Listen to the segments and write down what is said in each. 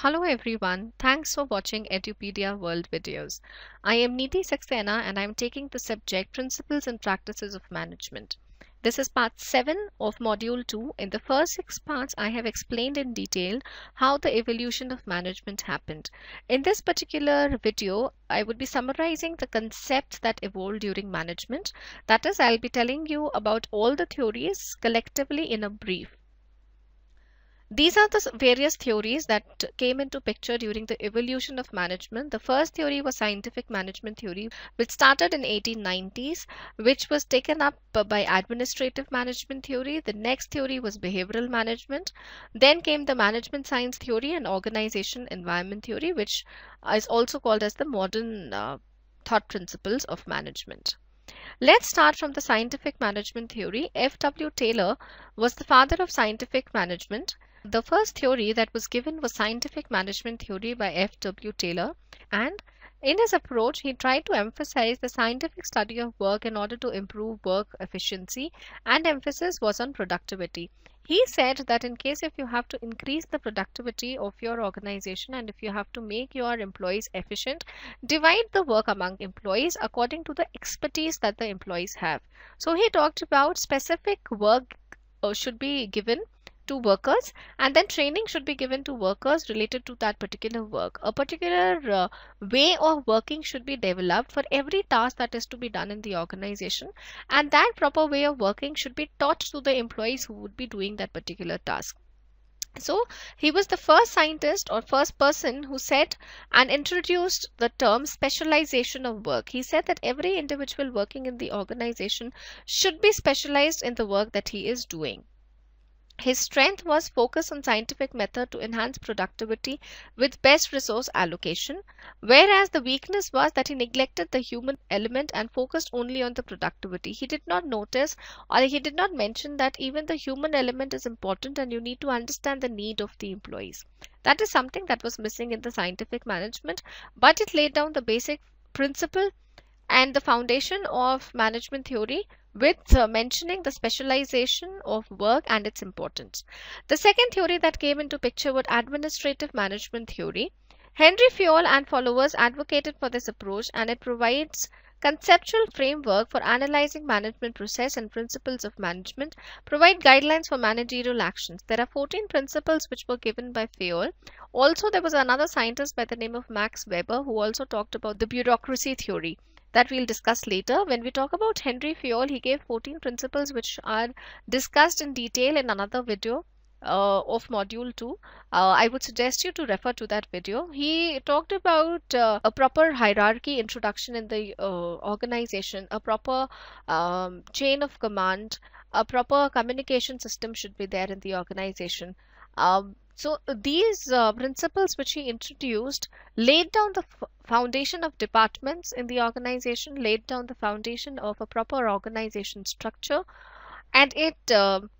Hello everyone, thanks for watching Edupedia World videos. I am Nidhi Saxena and I am taking the subject Principles and Practices of Management. This is part 7 of module 2. In the first 6 parts, I have explained in detail how the evolution of management happened. In this particular video, I would be summarizing the concepts that evolved during management. That is, I'll be telling you about all the theories collectively in a brief. These are the various theories that came into picture during the evolution of management. The first theory was scientific management theory, which started in 1890s, which was taken up by administrative management theory. The next theory was behavioral management. Then came the management science theory and organization environment theory, which is also called as the modern thought principles of management. Let's start from the scientific management theory. F.W. Taylor was the father of scientific management. The first theory that was given was scientific management theory by F.W. Taylor, and in his approach, he tried to emphasize the scientific study of work in order to improve work efficiency, and emphasis was on productivity. He said that in case if you have to increase the productivity of your organization and if you have to make your employees efficient, divide the work among employees according to the expertise that the employees have. So he talked about specific work should be given to workers, and then training should be given to workers related to that particular work. A particular way of working should be developed for every task that is to be done in the organization, and that proper way of working should be taught to the employees who would be doing that particular task. So he was the first scientist or first person who said and introduced the term specialization of work. He said that every individual working in the organization should be specialized in the work that he is doing. His strength was focus on scientific method to enhance productivity with best resource allocation, whereas the weakness was that he neglected the human element and focused only on the productivity. He did not notice or he did not mention that even the human element is important and you need to understand the need of the employees. That is something that was missing in the scientific management, but it laid down the basic principle and the foundation of management theory with mentioning the specialization of work and its importance. The second theory that came into picture was administrative management theory. Henry Fayol and followers advocated for this approach, and it provides conceptual framework for analyzing management process and principles of management, provide guidelines for managerial actions. There are 14 principles which were given by Fayol. Also, there was another scientist by the name of Max Weber who also talked about the bureaucracy theory that we'll discuss later. When we talk about Henry Fayol, he gave 14 principles which are discussed in detail in another video of module 2. I would suggest you to refer to that video. He talked about a proper hierarchy introduction in the organization, a proper chain of command, a proper communication system should be there in the organization. So these principles which he introduced laid down the foundation of departments in the organization, laid down the foundation of a proper organization structure, and it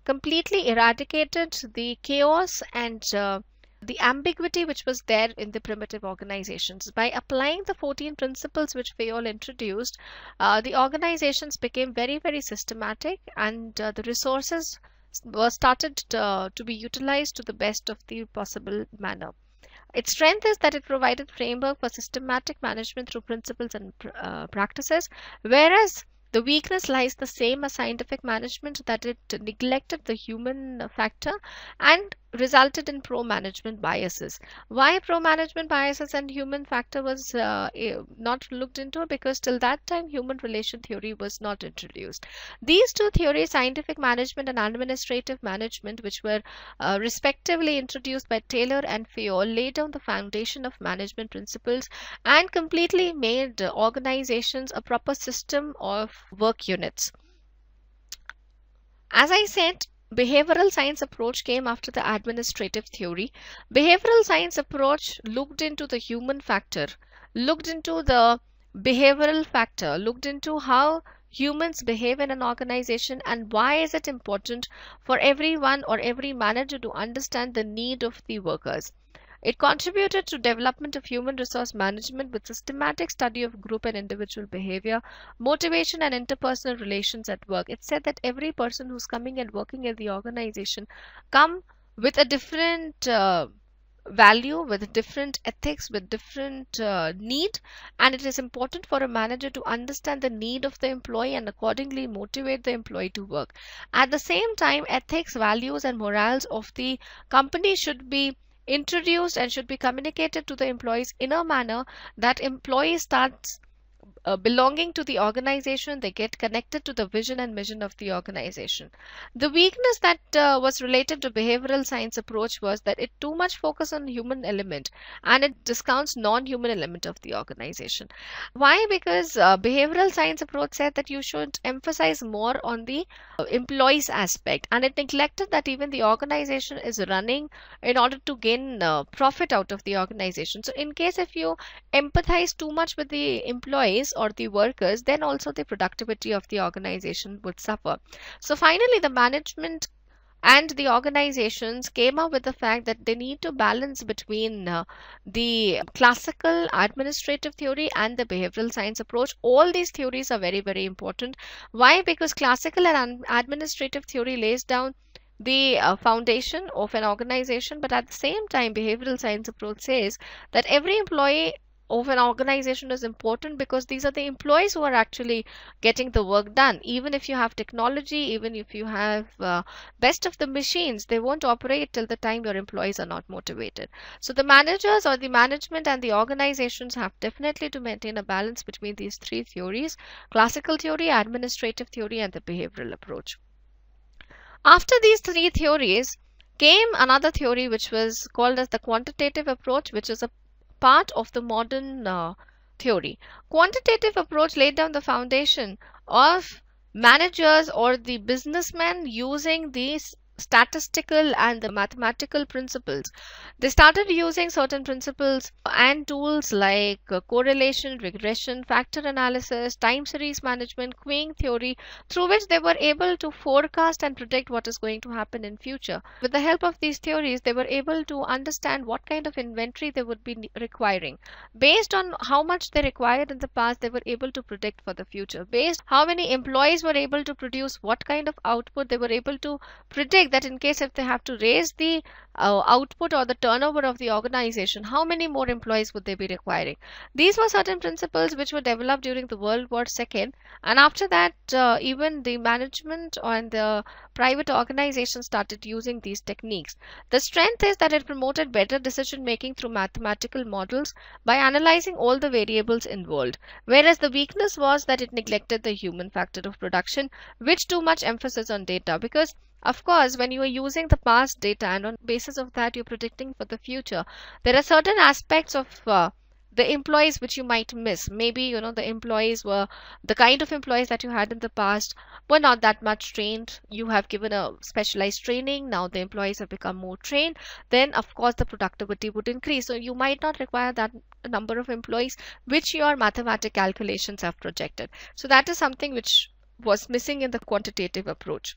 completely eradicated the chaos and the ambiguity which was there in the primitive organizations. By applying the 14 principles which Fayol introduced, the organizations became very, very systematic, and the resources were started to be utilized to the best of the possible manner. Its strength is that it provided framework for systematic management through principles and practices, whereas the weakness lies the same as scientific management, that it neglected the human factor and resulted in pro-management biases. Why pro-management biases and human factor was not looked into? Because till that time human relation theory was not introduced. These two theories, scientific management and administrative management, which were respectively introduced by Taylor and Fayol, laid down the foundation of management principles and completely made organizations a proper system of work units. As I said, behavioral science approach came after the administrative theory. Behavioral science approach looked into the human factor, looked into the behavioral factor, looked into how humans behave in an organization and why is it important for everyone or every manager to understand the need of the workers. It contributed to development of human resource management with systematic study of group and individual behavior, motivation and interpersonal relations at work. It said that every person who's coming and working in the organization come with a different value, with different ethics, with different need, and it is important for a manager to understand the need of the employee and accordingly motivate the employee to work. At the same time, ethics, values and morals of the company should be introduced and should be communicated to the employees in a manner that employees starts belonging to the organization, they get connected to the vision and mission of the organization. The weakness that was related to behavioral science approach was that it too much focus on human element and it discounts non-human element of the organization. Why? Because behavioral science approach said that you should emphasize more on the employees aspect, and it neglected that even the organization is running in order to gain profit out of the organization. So in case if you empathize too much with the employees or the workers, then also the productivity of the organization would suffer. So finally, the management and the organizations came up with the fact that they need to balance between the classical administrative theory and the behavioral science approach. All these theories are very, very important. Why? Because classical and administrative theory lays down the foundation of an organization, but at the same time, behavioral science approach says that every employee of an organization is important because these are the employees who are actually getting the work done. Even if you have technology, even if you have best of the machines, they won't operate till the time your employees are not motivated. So the managers or the management and the organizations have definitely to maintain a balance between these three theories: classical theory, administrative theory and the behavioral approach. After these three theories came another theory which was called as the quantitative approach, which is a part of the modern theory. Quantitative approach laid down the foundation of managers or the businessmen using these statistical and the mathematical principles. They started using certain principles and tools like correlation, regression, factor analysis, time series management, queuing theory, through which they were able to forecast and predict what is going to happen in future. With the help of these theories, they were able to understand what kind of inventory they would be requiring. Based on how much they required in the past, they were able to predict for the future. Based how many employees were able to produce what kind of output, they were able to predict that in case if they have to raise the output or the turnover of the organization, how many more employees would they be requiring. These were certain principles which were developed during the World War II, and after that even the management and the private organizations started using these techniques. The strength is that it promoted better decision making through mathematical models by analyzing all the variables involved, whereas the weakness was that it neglected the human factor of production, which too much emphasis on data. Because of course, when you are using the past data and on basis of that you're predicting for the future, there are certain aspects of the employees which you might miss. Maybe the employees were the kind of employees that you had in the past were not that much trained. You have given a specialized training, now the employees have become more trained, then of course the productivity would increase. So you might not require that number of employees which your mathematical calculations have projected. So that is something which was missing in the quantitative approach.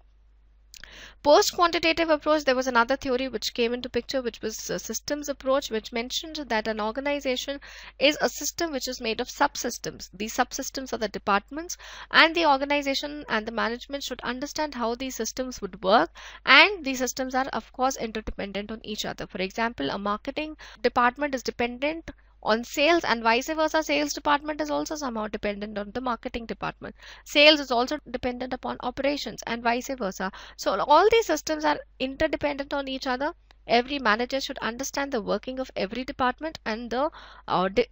Post-quantitative approach, there was another theory which came into picture, which was a systems approach, which mentioned that an organization is a system which is made of subsystems. These subsystems are the departments, and the organization and the management should understand how these systems would work, and these systems are of course interdependent on each other. For example, a marketing department is dependent on sales and vice versa. Sales department is also somehow dependent on the marketing department. Sales is also dependent upon operations and vice versa. So all these systems are interdependent on each other. Every manager should understand the working of every department and the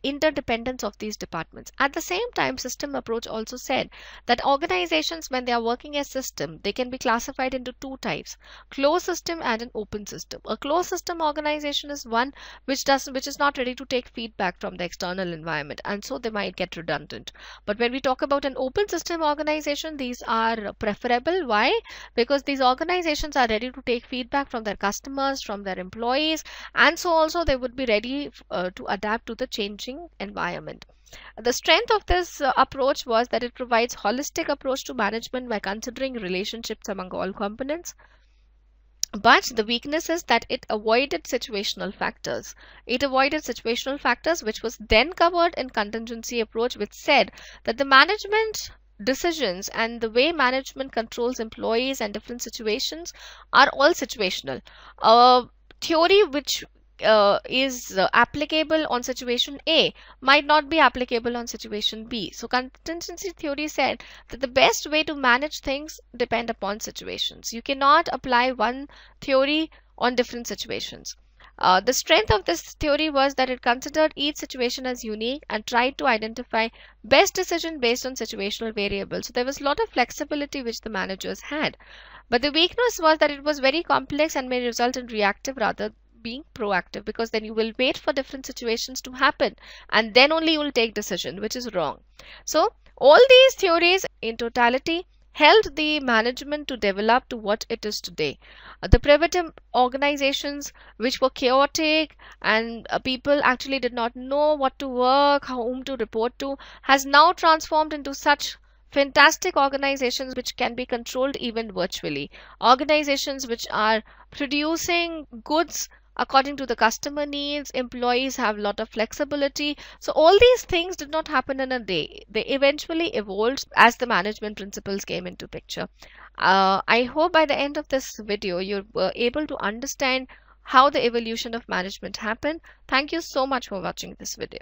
interdependence of these departments. At the same time, system approach also said that organizations, when they are working as system, they can be classified into two types: closed system and an open system. A closed system organization is one which is not ready to take feedback from the external environment, and so they might get redundant. But when we talk about an open system organization, these are preferable. Why? Because these organizations are ready to take feedback from their customers, from their employees, and so also they would be ready to adapt to the changing environment. The strength of this approach was that it provides holistic approach to management by considering relationships among all components. But the weakness is that it avoided situational factors. It avoided situational factors, which was then covered in contingency approach, which said that the management decisions and the way management controls employees and different situations are all situational. A theory which is applicable on situation A might not be applicable on situation B. So contingency theory said that the best way to manage things depend upon situations. You cannot apply one theory on different situations. The strength of this theory was that it considered each situation as unique and tried to identify best decision based on situational variables. So there was a lot of flexibility which the managers had. But the weakness was that it was very complex and may result in reactive rather being proactive, because then you will wait for different situations to happen and then only you will take decision, which is wrong. So all these theories in totality helped the management to develop to what it is today. The primitive organizations which were chaotic and people actually did not know what to work, whom to report to, has now transformed into such fantastic organizations which can be controlled even virtually. Organizations which are producing goods according to the customer needs, employees have a lot of flexibility. So all these things did not happen in a day. They eventually evolved as the management principles came into picture. I hope by the end of this video you were able to understand how the evolution of management happened. Thank you so much for watching this video.